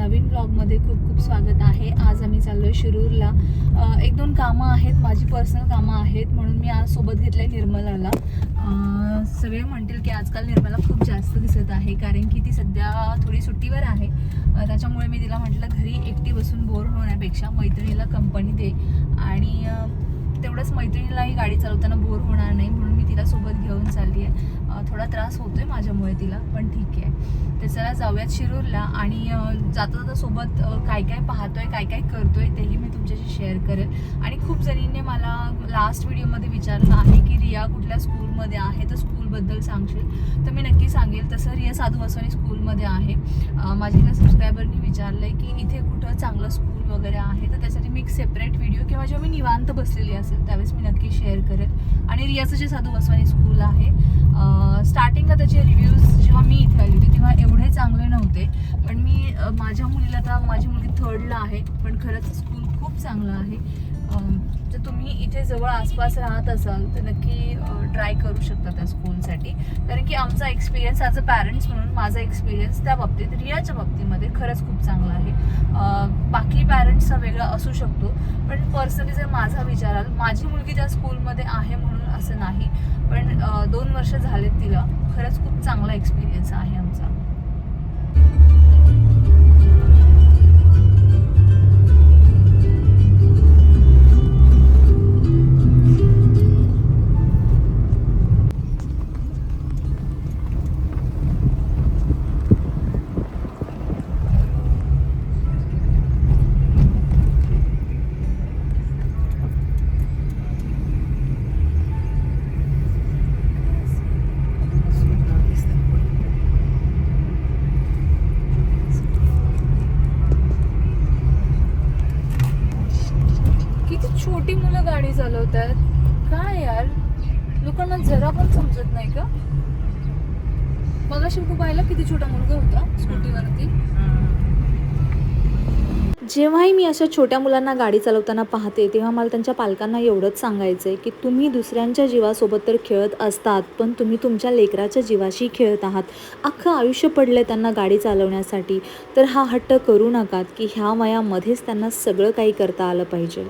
नवीन ब्लॉगमध्ये खूप खूप स्वागत आहे। आज आम्ही चाललो आहे शिरूरला। एक दोन कामं आहेत, माझी पर्सनल कामं आहेत, म्हणून मी आज सोबत घेतलं निर्मलाला। सगळे म्हणतील की आजकाल निर्मला खूप जास्त दिसत आहे, कारण की ती सध्या थोडी सुट्टीवर आहे। त्याच्यामुळे मी तिला म्हटलं घरी एकटी बसून बोर होण्यापेक्षा मैत्रिणीला कंपनी दे, आणि तेवढंच मैत्रिणीलाही गाडी चालवताना बोर होणार नाही, म्हणून मी तिला सोबत घेऊन चालली आहे। थोडा त्रास होतोय माझ्यामुळे तिला, पण ठीक आहे। तर चला जाऊयात शिरूरला, आणि जाता जाता सोबत काय काय पाहतोय, काय काय करतोय तेही मी तुमच्याशी शेअर करेल। आणि खूप जणींनी मला लास्ट व्हिडिओमध्ये विचारलं आहे की रिया कुठल्या स्कूलमध्ये आहे, तर स्कूलबद्दल सांगशील? तर मी नक्की सांगेल। तसं रिया साधू वासवानी स्कूलमध्ये आहे। माझ्या एका सबस्क्रायबरनी विचारलं आहे की इथे कुठं चांगलं स्कूल वगैरे आहे, तर त्यासाठी मी एक सेपरेट व्हिडिओ किंवा जेव्हा मी निवांत बसलेली असेल त्यावेळेस मी नक्की शेअर करेल। आणि रियाचं जे साधू वासवानी स्कूल आहे, स्टार्टिंगला त्याचे रिव्ह्यूज जेव्हा मी इथे आली होती तेव्हा एवढे चांगले नव्हते, पण मी माझ्या मुलीला, आता माझी मुलगी 3rd आहे, पण खरंच स्कूल खूप चांगलं आहे। जर तुम्ही इथे जवळ आसपास राहत असाल तर नक्की ट्राय करू शकता त्या स्कूलसाठी, कारण की आमचा एक्सपिरियन्स ॲज अ पॅरेंट्स म्हणून माझा एक्सपिरियन्स त्या बाबतीत, रियाच्या बाबतीमध्ये खरंच खूप चांगला आहे। बाकी पॅरेंट्सचा वेगळा असू शकतो, पण पर्सनली जर माझा विचाराल, माझी मुलगी त्या स्कूलमध्ये आहे म्हणून असं नाही, पण 2 वर्ष झालेत तिला, खरंच खूप चांगला एक्सपिरियन्स आहे आमचा। छोटी मुलं गाडी चालवतात, काय यार, लोकांना जरा पण समजत नाही का? मगाशी तू पाहिलं किती छोटा मुलगा होता स्कूटीवरती। जेव्हाही मी अशा छोट्या मुलांना गाडी चालवताना पाहते तेव्हा मला त्यांच्या पालकांना एवढंच सांगायचं आहे की तुम्ही दुसऱ्यांच्या जीवासोबत तर खेळत असतात, पण तुम्ही तुमच्या लेकराच्या जीवाशी खेळत आहात। अख्खं आयुष्य पडलं त्यांना गाडी चालवण्यासाठी, तर हा हट्ट करू नकात की ह्या वयामध्येच त्यांना सगळं काही करता आलं पाहिजे।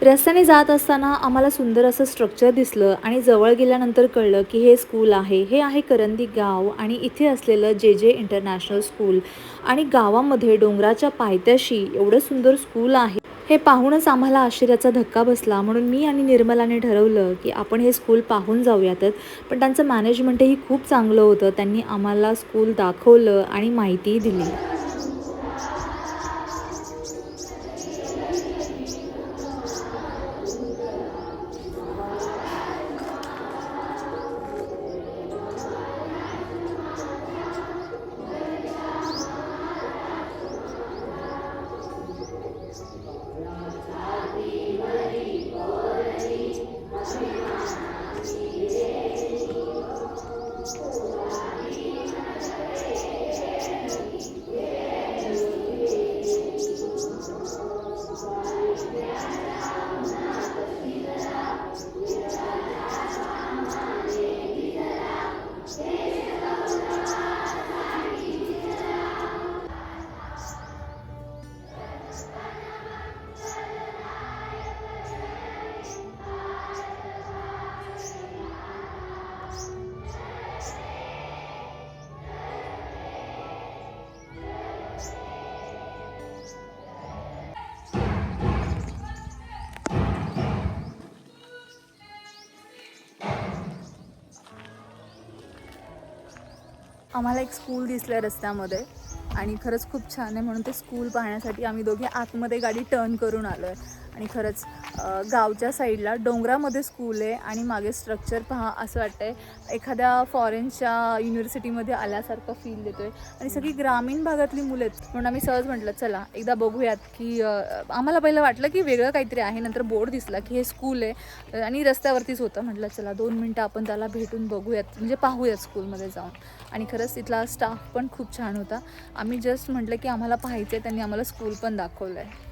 रस्त्याने जात असताना आम्हाला सुंदर असं स्ट्रक्चर दिसलं, आणि जवळ गेल्यानंतर कळलं की हे स्कूल आहे, हे आहे करंदी गाव, आणि इथे असलेलं जे इंटरनॅशनल स्कूल। आणि गावामध्ये डोंगराच्या पायथ्याशी एवढं सुंदर स्कूल आहे, हे पाहूनच आम्हाला आश्चर्याचा धक्का बसला। म्हणून मी आणि निर्मलाने ठरवलं की आपण हे स्कूल पाहून जाऊयातच। पण त्यांचं मॅनेजमेंटही खूप चांगलं होतं, त्यांनी आम्हाला स्कूल दाखवलं आणि माहितीही दिली। आम्हाला एक स्कूल दिसलं रस्त्यामध्ये, आणि खरंच खूप छान आहे, म्हणून ते स्कूल पाहण्यासाठी आम्ही दोघे आतमध्ये गाडी टर्न करून आलो आहे। आणि खरंच गावच्या साईडला डोंगरामध्ये स्कूल आहे, आणि मागे स्ट्रक्चर पहा, असं वाटतंय एखाद्या फॉरेनच्या युनिव्हर्सिटीमध्ये आल्यासारखं फील देतोय। आणि सगळी ग्रामीण भागातली मुलं आहेत, म्हणून आम्ही सहज म्हटलं चला एकदा बघूयात की आम्हाला पहिलं वाटलं की वेगळं काहीतरी आहे, नंतर बोर्ड दिसला की हे स्कूल आहे, आणि रस्त्यावरतीच होतं। म्हटलं चला 2 मिनटं आपण त्याला भेटून बघूयात, म्हणजे पाहूयात स्कूलमध्ये जाऊन। आणि खरंच तिथला स्टाफ पण खूप छान होता। आम्ही जस्ट म्हटलं की आम्हाला पाहायचं आहे, त्यांनी आम्हाला स्कूल पण दाखवलं आहे।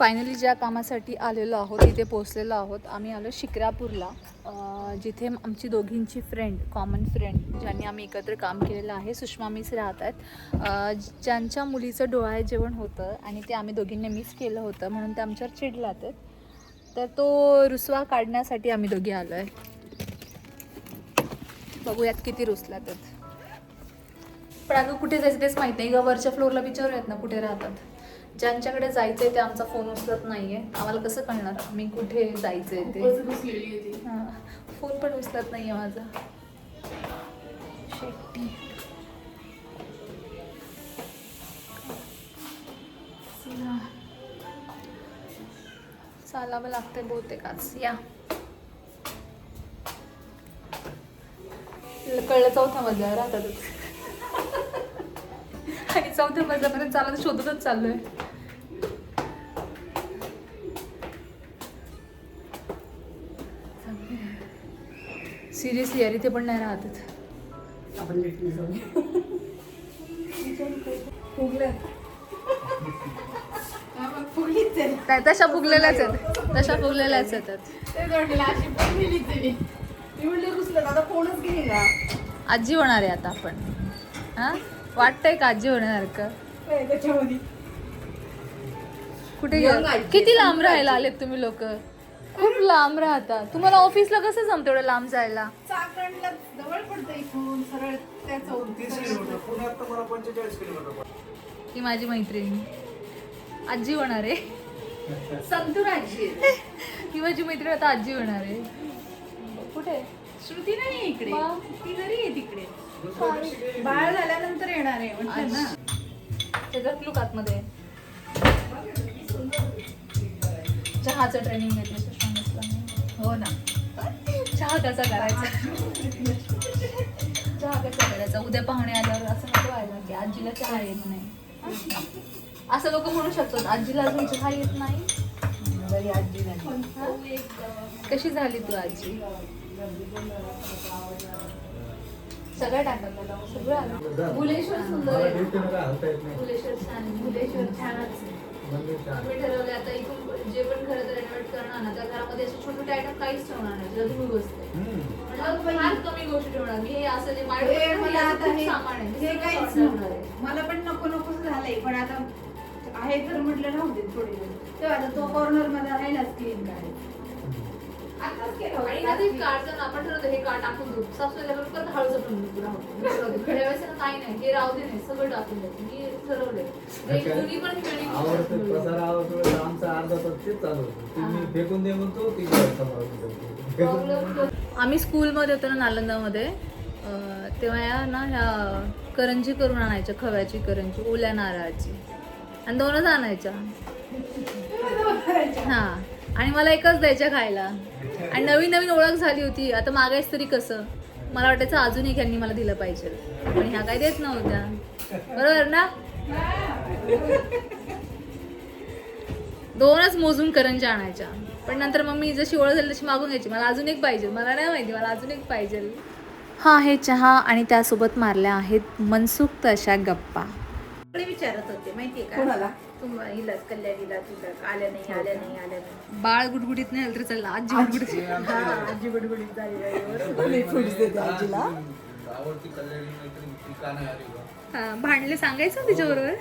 फायनली ज्या कामासाठी आलेलो आहोत तिथे पोचलेलो आहोत. आम्ही आलो शिक्रापूरला, जिथे आमची दोघींची फ्रेंड, कॉमन फ्रेंड, ज्यांनी आम्ही एकत्र काम केलेलं आहे, सुषमा मिस राहत आहेत. ज्यांच्या मुलीचं डोहाळे जेवण होतं आणि ते आम्ही दोघींनी मिस केलं होतं म्हणून ते आमच्यावर चिडलात. तर तो रुसवा काढण्यासाठी आम्ही दोघी आलो आहे. बघूयात किती रुसलात. पण अगं कुठे जायचं तेच माहीत नाही ग. वरच्या फ्लोअरला विचारूयात ना कुठे राहतात. ज्यांच्याकडे जायचंय ते आमचा फोन उचलत नाहीये. आम्हाला कसं कळणार मी कुठे जायचंय ते. हां, फोन पण उचलत नाहीये माझा. शेट्टी चालावं लागतंय बहुतेक आज. या कळलं, चौथ्या मजल्यावर राहतातच आणि चौथ्या मजल्यापर्यंत चालत शोधतच चाललोय. सिरियसली यार, इथे पण नाही राहतात आपण. तशा फुगलेल्याच आहेत, तशा फुगलेल्याच येतात. आजी होणार आहे आता आपण. हा, वाटतंय का आजी होणार का? कुठे किती लांब राहायला आलेत तुम्ही लोक? खूप लांब राहता. तुम्हाला ऑफिसला कसं जमतं एवढं लांब जायला? ही माझी मैत्रीण आजी होणार आहे. संतूर आजी. ही माझी मैत्रीण आता आजी होणार आहे. कुठे? श्रुती नाही इकडे, ती घरी आहे तिकडे. बाळ झाल्यानंतर येणार आहे म्हटलं ना. त्याच्यात लुक आतमध्ये चहाचं ट्रेनिंग घेतलं सुषमा. हो ना. चहा कसा करायचा, चहा कसा करायचा. उद्या पाहुणे आल्यावर असं नको व्हायला की आजीला चहा येत नाही. असं लोक म्हणू शकतात आजीला अजून चहा येत नाही. आजी नाही. कशी झाली तू आजी? सगळं टाकलं, सगळं आलं. भुलेश्वर सुंदर आहे. भुलेश्वर छान आहे. भुलेश्वर छानच आहे. आम्ही ठरवलं आता इथून जे पण खरं तर रेनोव्हेट करणार ना, त्या घरामध्ये असे छोटे छोटे आयटम काहीच ठेवणार नाही. जर तुम्ही बसते फार कमी गोष्टी ठेवणार मी. हे असं जे सामान आहे हे काहीच नव्हतं. मला पण नको नकोच झालंय, पण आता आहे तर म्हटलं नव्हते थोडे दिवस. तेव्हा आता तो कॉर्नर मध्ये राहिलाच क्लीन करायचं. आताच केलं. आणि आता काढतं ना आपण ठरवलं हे का टाकून देऊ. सासूला परत हळूच पण राहू खड्या वेळेस काही नाही, हे राहू दे नाही, सगळं टाकून द्यायचं. मी ठरवलंय दोन्ही पण आम्ही स्कूलमध्ये होतो ना नालंदामध्ये, तेव्हा ना ह्या करंजी करून आणायच्या, खव्याची करंजी, ओल्या नारळाची, आणि 2च आणायच्या. हा, आणि मला एकच द्यायच्या खायला. आणि नवीन नवीन ओळख झाली होती. आता मागायच तरी कसं, मला वाटायचं अजून एक ह्यांनी मला दिलं पाहिजे, पण ह्या काय देत नव्हत्या. बरोबर ना? 2च मोजून करंज्या आणायच्या. पण नंतर मग मी जशी ओळख झाली तशी मागून घ्यायची, मला अजून एक पाहिजे, मला नाही माहिती, मला अजून एक पाहिजे. हा आहे चहा, आणि त्यासोबत मारल्या आहेत मनसुक्त अशा गप्पा. विचारत होते माहितीये का कोणाला? तुम्हाला हिलाच, कल्याणीला, तुझं आल्या नाही, आल्या नाही, आल्या नाही. बाळ गुडगुडीत नाही आलं तर चाललं, आजी गुडगुडीत. आजी गुडगुडीत झाली. भांडले सांगायचं तिच्याबरोबर.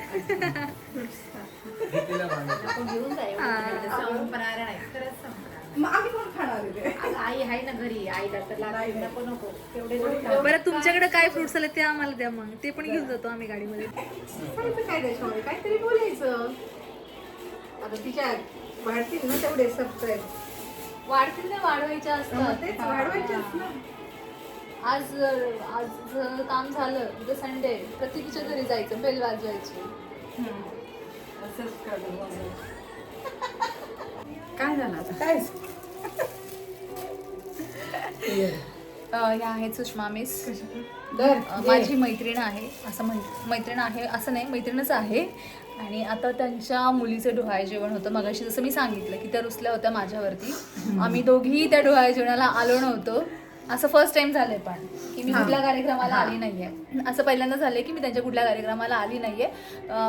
घेऊन आम्ही कोण खाणार? आई आहे ना घरी, आईला तर नको नको तेवढे. बरं, तुमच्याकडे काय फ्रुट्स आले ते आम्हाला द्या, मग ते पण घेऊन जातो आम्ही गाडीमध्ये. काय त्याच्यामध्ये काहीतरी बोलायचं. आता तिच्या वाढतील ना तेवढे सबस्क्राईब. वाढतील नाही, वाढवायच्या असतात. तेच वाढवायचेच ना. आज आज काम झालं उद्या संडे, प्रत्येकीच्या घरी जायचं, बेल वाजवायची. काय झालं आता? काय ह्या आहेत सुषमा मिस. माझी मैत्रीण आहे, असं मैत्रीण आहे असं नाही, मैत्रीणच आहे. आणि आता त्यांच्या मुलीचं डोहाळे जेवण होतं. मगाशी जसं मी सांगितलं की त्या रुसल्या होत्या माझ्यावरती. आम्ही दोघीही त्या डोहाळे जेवणाला आलो नव्हतो. असं फर्स्ट टाइम झालंय पण की मी कुठल्या कार्यक्रमाला आली नाहीये. असं पहिल्यांदा झालंय की मी त्यांच्या कुठल्या कार्यक्रमाला आली नाहीये.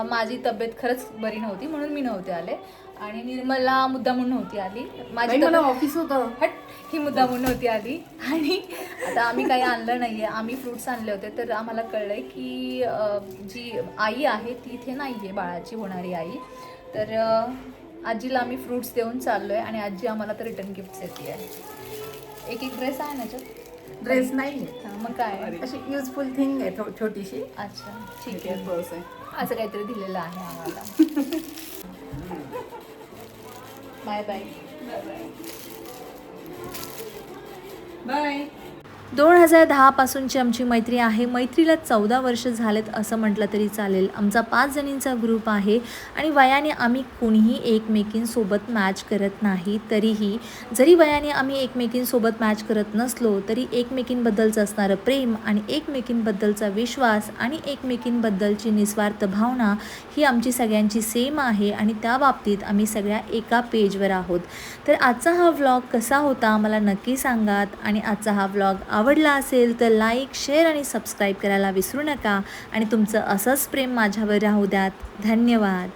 माझी तब्येत खरंच बरी नव्हती म्हणून मी नव्हते आले. आणि निर्मला मुद्दामून नव्हती आली. बाई, मला तब्येत- ऑफिस होतं. हट, ही मुद्दामून नव्हती आली. आणि आता आम्ही काही आणलं नाही आहे. आम्ही फ्रुट्स आणले होते तर आम्हाला कळलं आहे की जी आई आहे ती इथे नाही आहे, बाळाची होणारी आई. तर आजीला आम्ही फ्रुट्स देऊन चाललो आहे आणि आजी आम्हाला तर रिटर्न गिफ्ट्स देते आहे. एक एक ड्रेस आहे ना याच्यात? ड्रेस नाही हां, मग काय? अशी युजफुल थिंग आहे छोटीशी. अच्छा, ठीक आहे. पर्स आहे. असं काहीतरी दिलेलं आहे आम्हाला. Bye bye. बाय. 2010 पासूनची आमची मैत्री आहे. मैत्रीला 14 वर्ष झालेत असं म्हटलं तरी चालेल. आमचा 5 जणींचा ग्रुप आहे आणि वयाने आम्ही कोणीही एकमेकींसोबत मॅच करत नाही. तरीही जरी वयाने आम्ही एकमेकींसोबत मॅच करत नसलो तरी एकमेकींबद्दलचं असणारं प्रेम आणि एकमेकींबद्दलचा विश्वास आणि एकमेकींबद्दलची निस्वार्थ भावना ही आमची सगळ्यांची सेम आहे आणि त्या बाबतीत आम्ही सगळ्या एका पेजवर आहोत. तर आजचा हा व्लॉग कसा होता मला नक्की सांगात आणि आजचा हा व्लॉग आवडला असेल तर लाईक, शेअर आणि सबस्क्राईब करायला विसरू नका आणि तुमचं असंच प्रेम माझ्यावर राहू द्यात. धन्यवाद.